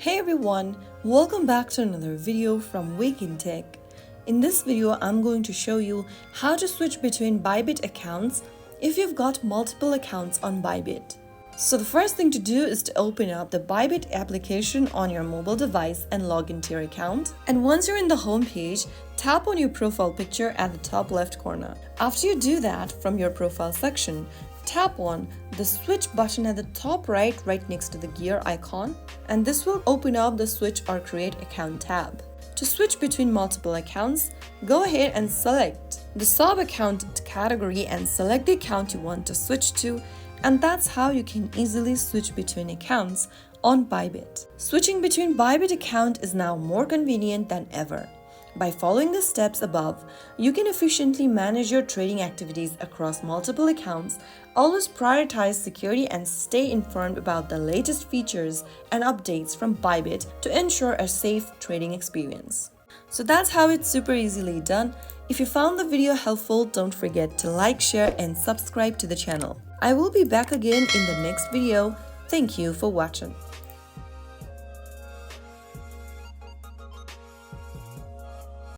Hey everyone, welcome back to another video from Wake&Tech. In this video, I'm going to show you how to switch between Bybit accounts if you've got multiple accounts on Bybit. So the first thing to do is to open up the Bybit application on your mobile device and log into your account. And once you're in the home page, tap on your profile picture at the top left corner. After you do that, from your profile section, tap on the switch button at the top right next to the gear icon, and this will open up the switch or create account tab. To switch between multiple accounts, go ahead and select the sub-account category and select the account you want to switch to, and that's how you can easily switch between accounts on Bybit. Switching between Bybit account is now more convenient than ever. By following the steps above, you can efficiently manage your trading activities across multiple accounts, always prioritize security and stay informed about the latest features and updates from Bybit to ensure a safe trading experience. So that's how it's super easily done. If you found the video helpful, don't forget to like, share and subscribe to the channel. I will be back again in the next video. Thank you for watching.